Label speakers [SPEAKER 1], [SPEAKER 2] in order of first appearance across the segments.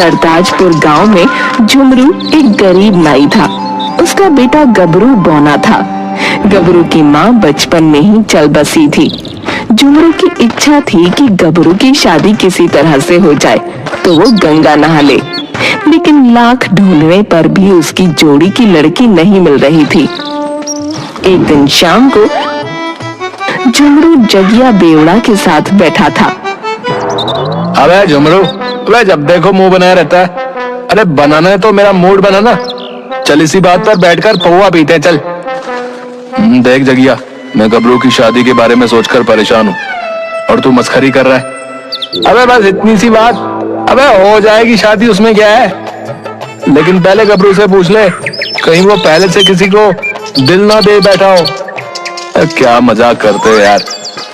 [SPEAKER 1] सरताजपुर गांव में झुमरू एक गरीब नाई था। उसका बेटा गबरू बौना था। गबरू की माँ बचपन में ही चल बसी थी। झुमरू की इच्छा थी कि गबरू की शादी किसी तरह से हो जाए तो वो गंगा नहा ले, लेकिन लाख ढूंढने पर भी उसकी जोड़ी की लड़की नहीं मिल रही थी। एक दिन शाम को झुमरू जगिया बेवड़ा के साथ बैठा था।
[SPEAKER 2] अबे झुमरू, अबे जब देखो मुंह बनाया रहता है। अरे बनाना है तो मेरा मूड बनाना। चल इसी बात पर बैठकर पौवा पीते हैं, चल। देख जगिया, मैं गबरू की शादी के बारे में सोचकर परेशान हूँ और तू मस्खरी कर रहा है। अबे बस इतनी सी बात, अबे हो जाएगी शादी, उसमें क्या है। लेकिन पहले गबरू से पूछ ले, कहीं वो पहले से किसी को दिल ना दे बैठा हो। क्या मजाक करते हो यार,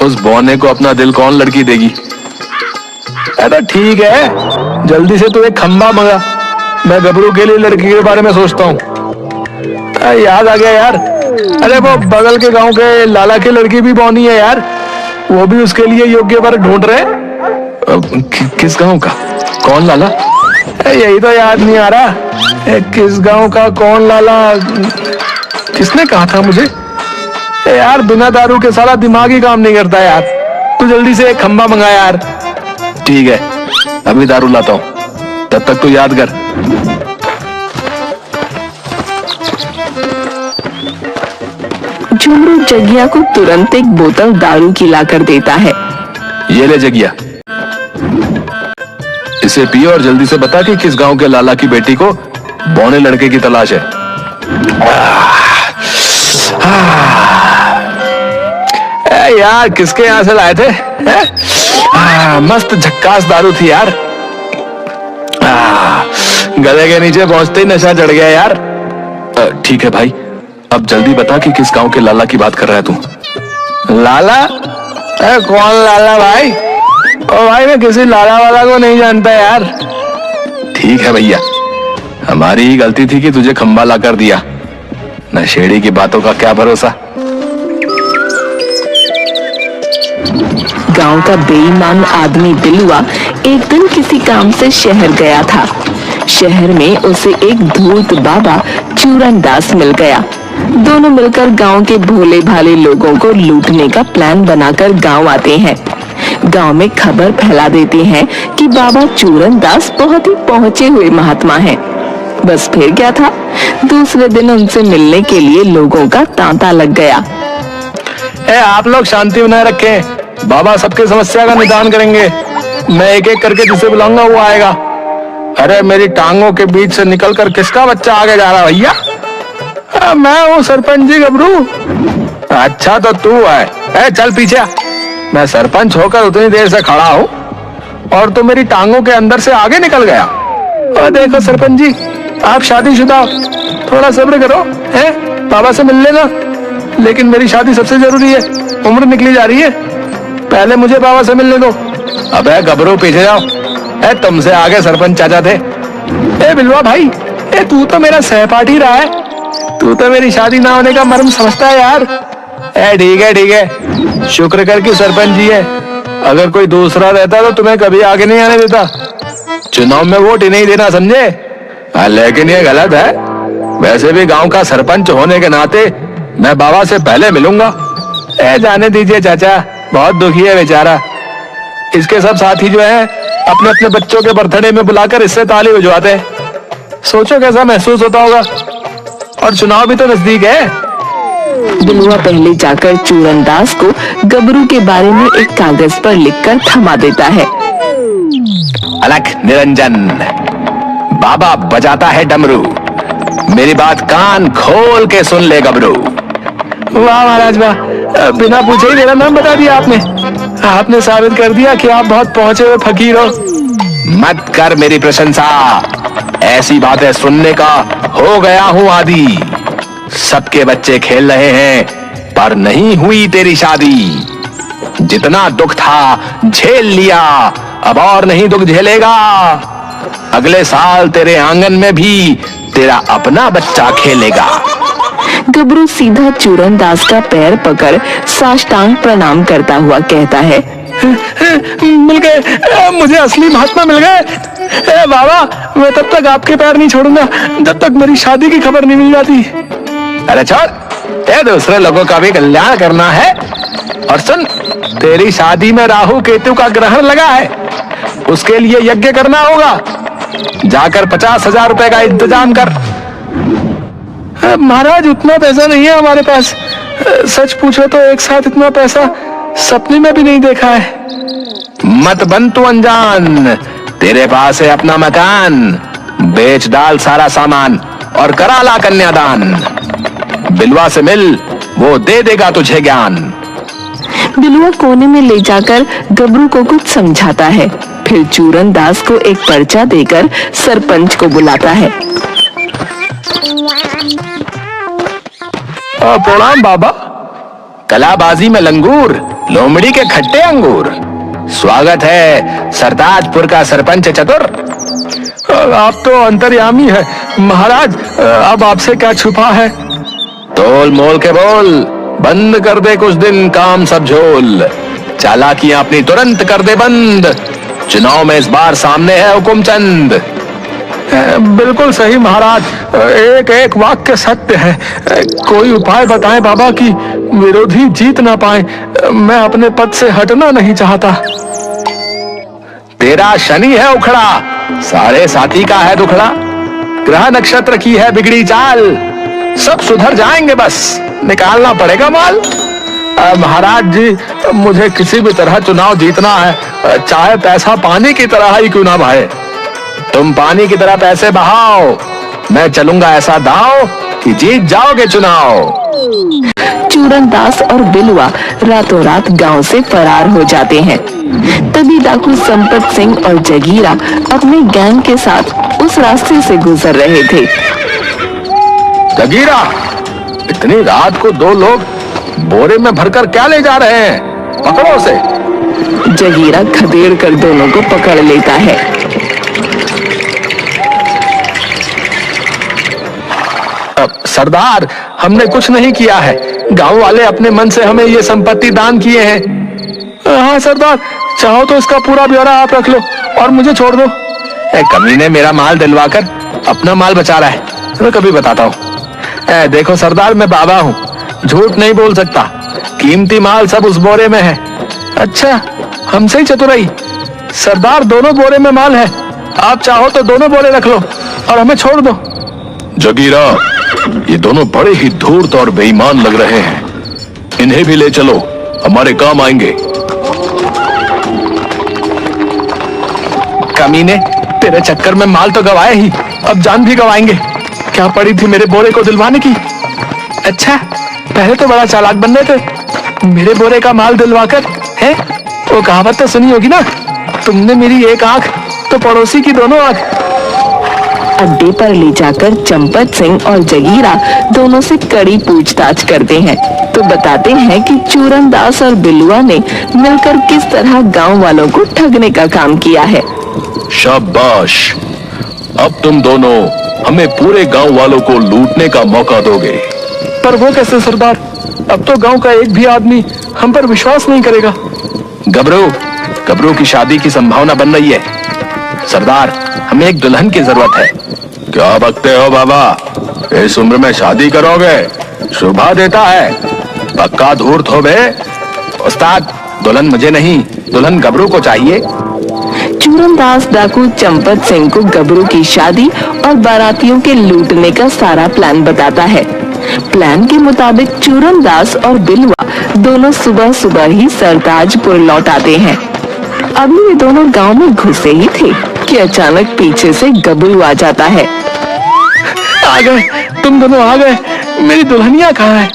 [SPEAKER 2] उस बौने को अपना दिल कौन लड़की देगी। अरे ठीक है, जल्दी से तू एक खंबा मंगा, मैं गबरू के लिए लड़की के बारे में सोचता हूँ। याद आ गया यार, अरे वो बगल के गांव के लाला की लड़की भी बौनी है यार, वो भी उसके लिए योग्य वर ढूंढ रहे। किस गांव का, कौन लाला? यही तो याद नहीं आ रहा, किस गांव का कौन लाला, किसने कहा था मुझे यार। बिना दारू के सारा दिमाग ही काम नहीं करता यार। तू जल्दी से एक खंबा मंगा यार। ठीक है, अभी दारू लाता हूँ, तब तक तू याद कर।
[SPEAKER 1] झुमरू जगिया को तुरंत एक बोतल दारू की लाकर देता है।
[SPEAKER 2] ये ले जगिया, इसे पियो और जल्दी से बता कि किस गांव के लाला की बेटी को बौने लड़के की तलाश है। यार किसके यहाँ से लाए थे? मस्त झक्कास दारू थी यार। गले के नीचे पहुंचते ही नशा चढ़ गया यार। ठीक है भाई, अब जल्दी बता कि किस गांव के लाला की बात कर रहा है तू। लाला? कौन लाला भाई? ओ भाई, मैं किसी लाला वाला को नहीं जानता यार। ठीक है भैया, हमारी ही गलती थी कि तुझे खंबा लाकर दिया। नशेड़ी की बातों का क्या भरोसा।
[SPEAKER 1] गांव का बेईमान आदमी बिलुआ एक दिन किसी काम से शहर गया था। शहर में उसे एक धूर्त बाबा चूरनदास मिल गया। दोनों मिलकर गांव के भोले भाले लोगों को लूटने का प्लान बनाकर गांव आते हैं। गांव में खबर फैला देते हैं कि बाबा चूरनदास बहुत ही पहुंचे हुए महात्मा हैं। बस फिर क्या था, दूसरे दिन उनसे मिलने के लिए लोगों का तांता लग गया।
[SPEAKER 2] आप लोग शांति बनाए रखें, बाबा सबके समस्या का निदान करेंगे। मैं एक एक करके जिसे बुलाऊंगा वो आएगा। अरे मेरी टांगों के बीच से निकलकर किसका बच्चा आगे जा रहा भैया? मैं हूँ सरपंच जी गबरू। अच्छा तो तू है, चल पीछे। मैं सरपंच होकर उतनी देर से खड़ा हूँ और तू मेरी टांगों के अंदर से आगे निकल गया। और देखो सरपंच जी, आप शादीशुदा, थोड़ा सब्र करो, है बाबा से मिल लेना। लेकिन मेरी शादी सबसे जरूरी है, उम्र निकली जा रही है, पहले मुझे बाबा से मिलने दो। अबे गबरू पीछे जाओ, तुमसे आगे सरपंच चाचा थे। बिलवा भाई, तू तो मेरा सहपाठी रहा है, तू तो मेरी शादी ना होने का मर्म समझता है यार। ठीक है, शुक्र कर कि सरपंच जी है, अगर कोई दूसरा रहता तो तुम्हें कभी आगे नहीं आने देता। चुनाव में वोट ही नहीं देना, समझे? लेकिन ये गलत है। वैसे भी गांव का सरपंच होने के नाते मैं बाबा से पहले मिलूंगा। जाने दीजिए चाचा, बहुत दुखी है बेचारा। इसके सब साथी जो हैं अपने अपने बच्चों के बर्थडे में बुलाकर इससे ताली बजवाते हैं। सोचो कैसा महसूस होता होगा, और चुनाव भी तो नजदीक है।
[SPEAKER 1] बिलुआ पहले जाकर चूरनदास को गबरू के बारे में एक कागज पर लिखकर थमा देता है।
[SPEAKER 2] अलख निरंजन, बाबा बजाता है डमरू, मेरी बात कान खोल के सुन ले गबरू। वाह महाराज वाह, बिना पूछे ही मेरा नाम बता दिया आपने। आपने साबित कर दिया कि आप बहुत पहुंचे हुए फकीर हो। मत कर मेरी प्रशंसा, ऐसी बातें सुनने का हो गया हूँ आदी। सबके बच्चे खेल रहे हैं पर नहीं हुई तेरी शादी। जितना दुख था झेल लिया, अब और नहीं दुख झेलेगा। अगले साल तेरे आंगन में भी तेरा अपना बच्चा खेलेगा।
[SPEAKER 1] गबरू सीधा चूरनदास का पैर पकड़ साष्टांग प्रणाम करता हुआ कहता है,
[SPEAKER 2] मिल गए, मुझे असली महात्मा मिल गए। ए बाबा, मैं तब तक आपके पैर नहीं छोड़ूंगा जब तक मेरी शादी की खबर नहीं मिल जाती। अरे छोड़, ये दूसरे लोगों का भी कल्याण करना है। और सुन, तेरी शादी में राहु केतु का ग्रहण लगा है, उसके लिए यज्ञ करना होगा। जाकर 50,000 रुपए का इंतजाम कर। महाराज, उतना पैसा नहीं है हमारे पास। सच पूछो तो एक साथ इतना पैसा सपने में भी नहीं देखा है। मत बन तू अनजान, तेरे पास है अपना मकान, बेच डाल सारा सामान और करा ला कन्यादान। बिलवा से मिल, वो दे देगा तुझे ज्ञान।
[SPEAKER 1] बिलवा कोने में ले जाकर गबरू को कुछ समझाता है, फिर चूरन दास को एक पर्चा देकर सरपंच को बुलाता है।
[SPEAKER 2] प्रणाम बाबा। कलाबाजी में लंगूर, लोमड़ी के खट्टे अंगूर। स्वागत है सरताजपुर का सरपंच चतुर। आप तो अंतर्यामी है महाराज, अब आपसे क्या छुपा है। तोल मोल के बोल, बंद कर दे कुछ दिन काम सब झोल। चालाकियां अपनी तुरंत कर दे बंद, चुनाव में इस बार सामने है हुकुमचंद। बिल्कुल सही महाराज, एक एक वाक्य सत्य है। कोई उपाय बताएं बाबा कि विरोधी जीत ना पाए। मैं अपने पद से हटना नहीं चाहता। तेरा शनि है उखड़ा, सारे साथी का है दुखड़ा। ग्रह नक्षत्र की है बिगड़ी चाल, सब सुधर जाएंगे, बस निकालना पड़ेगा माल। महाराज जी, मुझे किसी भी तरह चुनाव जीतना है, चाहे पैसा पानी की तरह ही क्यों ना बहे। तुम पानी की तरह पैसे बहाओ, मैं चलूंगा ऐसा दांव कि जीत जाओगे चुनाव।
[SPEAKER 1] चूरन दास और बिलवा रातों रात गांव से फरार हो जाते हैं। तभी डाकू संपत सिंह और जगीरा अपने गैंग के साथ उस रास्ते से गुजर रहे थे।
[SPEAKER 2] जगीरा, इतनी रात को दो लोग बोरे में भरकर क्या ले जा रहे हैं? पकड़ो उसे।
[SPEAKER 1] जगीरा खदेड़ कर दोनों को पकड़ लेता है।
[SPEAKER 2] सरदार, हमने कुछ नहीं किया है, गांव वाले अपने मन से हमें ये संपत्ति दान किए हैं। हाँ सरदार, चाहो तो इसका पूरा ब्यौरा आप रख लो और मुझे छोड़ दो। कमीने मेरा माल दिलवाकर अपना माल बचा रहा है, मैं कभी बताता हूँ। देखो सरदार, मैं बाबा हूँ, झूठ नहीं बोल सकता। कीमती माल सब उस बोरे में है। अच्छा, हमसे ही चतुराई। सरदार, दोनों बोरे में माल है, आप चाहो तो दोनों बोरे रख लो और हमें छोड़ दो।
[SPEAKER 3] जगीरा, ये दोनों बड़े ही धूर्त और बेईमान लग रहे हैं, इन्हें भी ले चलो, हमारे काम आएंगे।
[SPEAKER 2] कमीने, तेरे चक्कर में माल तो गवाए ही, अब जान भी गवाएंगे। क्या पड़ी थी मेरे बोरे को दिलवाने की। अच्छा, पहले तो बड़ा चालाक बन रहे थे, मेरे बोरे का माल दिलवाकर है। वो कहावत तो सुनी होगी ना, तुमने मेरी एक आंख तो पड़ोसी की दोनों आंख।
[SPEAKER 1] अड्डे पर ले जाकर चंपत सिंह और जगीरा दोनों से कड़ी पूछताछ करते हैं, तो बताते हैं कि चूरन दास और बिलुआ ने मिलकर किस तरह गांव वालों को ठगने का काम किया है।
[SPEAKER 3] शाबाश, अब तुम दोनों हमें पूरे गांव वालों को लूटने का मौका दोगे।
[SPEAKER 2] पर वो कैसे सरदार, अब तो गांव का एक भी आदमी हम पर विश्वास नहीं करेगा। गबरू की शादी की संभावना बन रही है। सरदार, हमें एक दुल्हन की जरूरत है।
[SPEAKER 3] क्या बकते हो बाबा, इस उम्र में शादी करोगे?
[SPEAKER 2] शोभा देता है, पक्का धूर्त हो बे। उस्ताद, दुल्हन मुझे नहीं, दुल्हन गबरू को चाहिए।
[SPEAKER 1] चूरन दास डाकू चंपत सिंह को गबरू की शादी और बारातियों के लूटने का सारा प्लान बताता है। प्लान के मुताबिक चूरन दास और बिलवा दोनों सुबह सुबह ही सरताजपुर लौट आते हैं। अभी वे दोनों गांव में घुसे ही थे कि अचानक पीछे से गबरू आ जाता है।
[SPEAKER 2] आ गए, तुम दोनों आ गए, मेरी दुल्हनिया कहाँ है?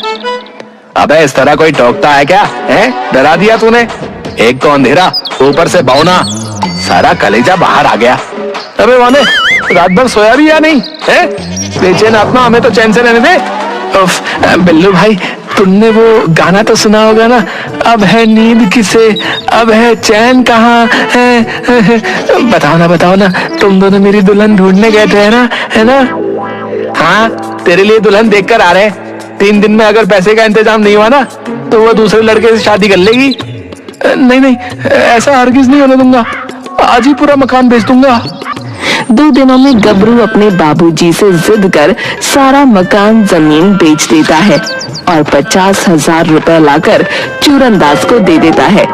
[SPEAKER 2] अबे, इस तरह कोई टोकता है क्या? है, डरा दिया तूने। एक तो अंधेरा, ऊपर से बौना, सारा कलेजा बाहर आ गया। अबे वाने, रात भर सोया भी या नहीं है? बेचैन आत्मा, हमें तो चैन से रहने दे। बिल्लू भाई, तुमने वो गाना तो सुना होगा ना, अब है नींद किसे, अब है चैन कहाँ है। बताओ ना, तुम दोनों मेरी दुल्हन ढूंढने गए थे है ना? हाँ, तेरे लिए दुल्हन देख कर आ रहे। 3 दिन में अगर पैसे का इंतजाम नहीं हुआ ना, तो वो दूसरे लड़के से शादी कर लेगी। नहीं, ऐसा हरगिज नहीं होने दूंगा, आज ही पूरा मकान बेच दूंगा।
[SPEAKER 1] 2 दिनों में गबरू अपने बाबूजी से जिद कर सारा मकान जमीन बेच देता है और 50,000 रुपए लाकर चूरनदास को दे देता है।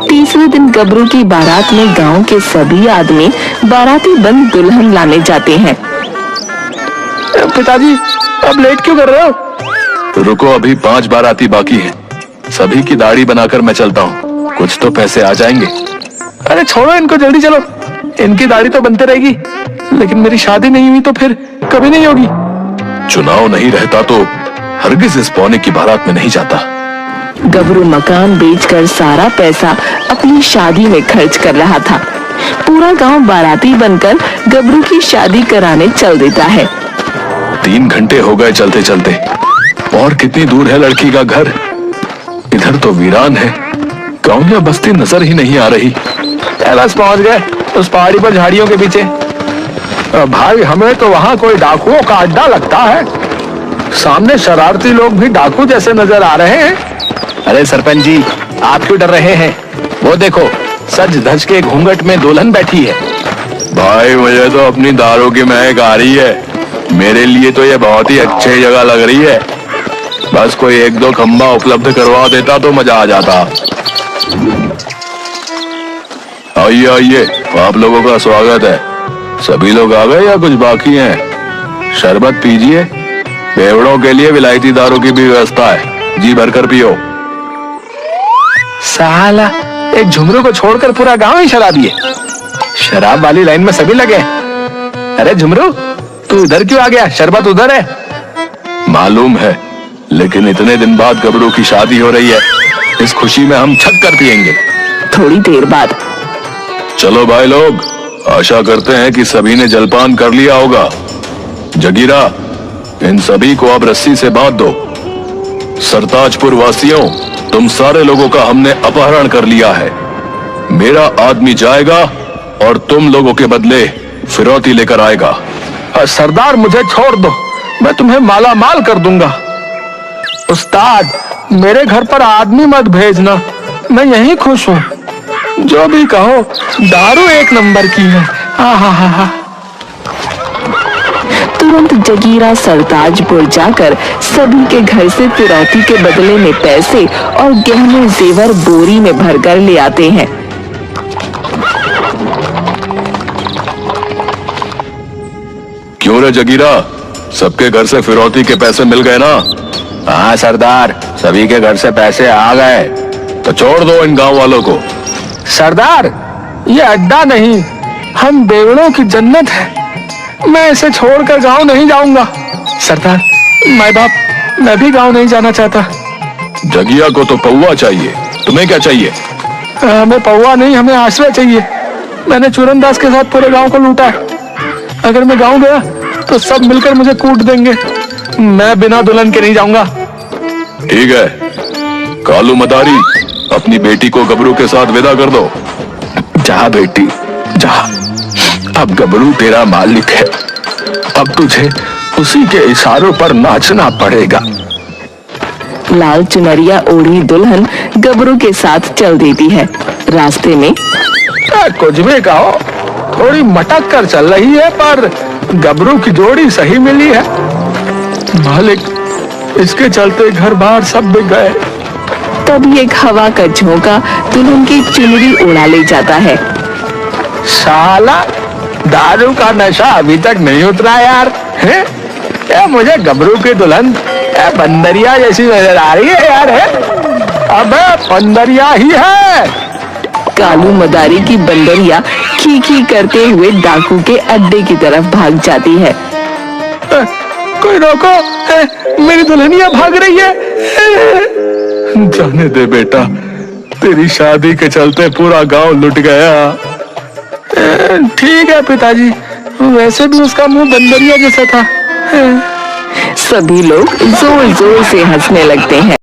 [SPEAKER 1] तीसरे दिन गबरू की बारात में गांव के सभी आदमी बाराती बंद दुल्हन लाने जाते हैं।
[SPEAKER 2] पिताजी अब लेट क्यों कर रहे हो?
[SPEAKER 3] रुको, अभी 5 बाराती बाकी हैं। सभी की दाढ़ी बनाकर मैं चलता हूँ, कुछ तो पैसे आ जाएंगे।
[SPEAKER 2] अरे छोड़ो इनको, जल्दी चलो। इनकी दाढ़ी तो बनते रहेगी, लेकिन मेरी शादी नहीं हुई तो फिर कभी नहीं होगी।
[SPEAKER 3] चुनाव नहीं रहता तो हरगिज इस पौने की बारात में नहीं जाता।
[SPEAKER 1] गबरू मकान बेचकर सारा पैसा अपनी शादी में खर्च कर रहा था। पूरा गांव बाराती बनकर गबरू की शादी कराने चल देता है।
[SPEAKER 3] 3 घंटे हो गए चलते चलते। और कितनी दूर है लड़की का घर? इधर तो वीरान है, गांव या बस्ती नजर ही नहीं आ रही।
[SPEAKER 2] बस पहुंच गए उस पहाड़ी पर झाड़ियों के पीछे। भाई हमें तो वहाँ कोई डाकुओं का अड्डा लगता है। सामने शरारती लोग भी डाकू जैसे नजर आ रहे हैं।
[SPEAKER 4] अरे सरपंच जी, आप क्यों डर रहे हैं? वो देखो, सज धज के घूंघट में दुल्हन बैठी है।
[SPEAKER 3] भाई मुझे तो अपनी दारू की महक आ रही है। मेरे लिए तो ये बहुत ही अच्छी जगह लग रही है। बस कोई 1-2 खंबा उपलब्ध करवा देता तो मजा आ जाता। आइए आइए, आप लोगों का स्वागत है। सभी लोग आ गए या कुछ बाकी हैं? शरबत पीजिए। बेवड़ों के लिए विलायती दारू की भी व्यवस्था है, जी भरकर पियो।
[SPEAKER 2] साला एक झुमरू को छोड़कर पूरा गांव ही शराबी है। शराब वाली लाइन में सभी लगे हैं। अरे झुमरू, तू इधर क्यों आ गया? शरबत उधर है।
[SPEAKER 3] मालूम है, लेकिन इतने दिन बाद गबरू की शादी हो रही है, इस खुशी में हम छक कर पिएंगे।
[SPEAKER 1] थोड़ी देर बाद
[SPEAKER 3] चलो भाई लोग, आशा करते हैं कि सभी ने जलपान कर लिया होगा। जगीरा, इन सभी को अब रस्सी से बांध दो। सरताजपुर वासियों, तुम सारे लोगों का हमने अपहरण कर लिया है। मेरा आदमी जाएगा और तुम लोगों के बदले फिरौती लेकर आएगा।
[SPEAKER 2] सरदार मुझे छोड़ दो, मैं तुम्हें माला माल कर दूंगा। उस्ताद, मेरे घर पर आदमी मत भेजना, मैं यहीं खुश हूँ। जो भी कहो, दारू 1 नंबर की है। हा।
[SPEAKER 1] तुरंत जगीरा सरताजपुर जाकर सभी के घर से फिरौती के बदले में पैसे और गहने जेवर बोरी में भरकर ले आते हैं।
[SPEAKER 3] क्यों रे जगीरा, सबके घर से फिरौती के पैसे मिल गए ना?
[SPEAKER 4] हाँ सरदार, सभी के घर से पैसे आ गए।
[SPEAKER 3] तो छोड़ दो इन गांव वालों को।
[SPEAKER 2] सरदार, ये अड्डा नहीं, हम बेवड़ों की जन्नत है। मैं इसे छोड़कर गांव नहीं जाऊंगा। सरदार, माँ बाप, मैं भी गांव नहीं जाना चाहता।
[SPEAKER 3] जगिया को तो पौवा चाहिए, तुम्हें क्या चाहिए?
[SPEAKER 2] हमें पौवा नहीं, हमें आश्रय चाहिए। मैंने चूरनदास के साथ पूरे गांव को लूटा है। अगर मैं गांव गया तो सब मिलकर मुझे कूट देंगे। मैं बिना दुल्हन के नहीं जाऊंगा।
[SPEAKER 3] ठीक है, कालू मदारी, अपनी बेटी को गबरू के साथ विदा कर दो।
[SPEAKER 4] जा बेटी, जा। अब गबरू तेरा मालिक है। अब तुझे उसी के इशारों पर नाचना पड़ेगा।
[SPEAKER 1] लाल चुनरिया ओढ़ी दुल्हन गबरू के साथ चल देती है। रास्ते में
[SPEAKER 2] कुछ भी कहो, थोड़ी मटक कर चल रही है, पर गबरू की जोड़ी सही मिली है। मालिक, इसके चलते घर बार सब बिक गए।
[SPEAKER 1] तभी एक हवा का झोंका दुल्हन की चुनरी उड़ा ले जाता है।
[SPEAKER 2] साला, दारू का नशा अभी तक नहीं उतरा यार। हैं? क्या मुझे गबरू की दुल्हन बंदरिया जैसी नजर आ रही है यार? है? अबे बंदरिया ही है।
[SPEAKER 1] कालू मदारी की बंदरिया खी खी करते हुए डाकू के अड्डे की तरफ भाग जाती है।
[SPEAKER 2] कोई रोको, मेरी दुल्हनिया भाग रही है।
[SPEAKER 3] जाने दे बेटा, तेरी शादी के चलते पूरा गांव लुट गया।
[SPEAKER 2] ठीक है पिताजी, वैसे भी उसका मुंह बंदरिया जैसा था।
[SPEAKER 1] सभी लोग जोर जोर से हंसने लगते हैं।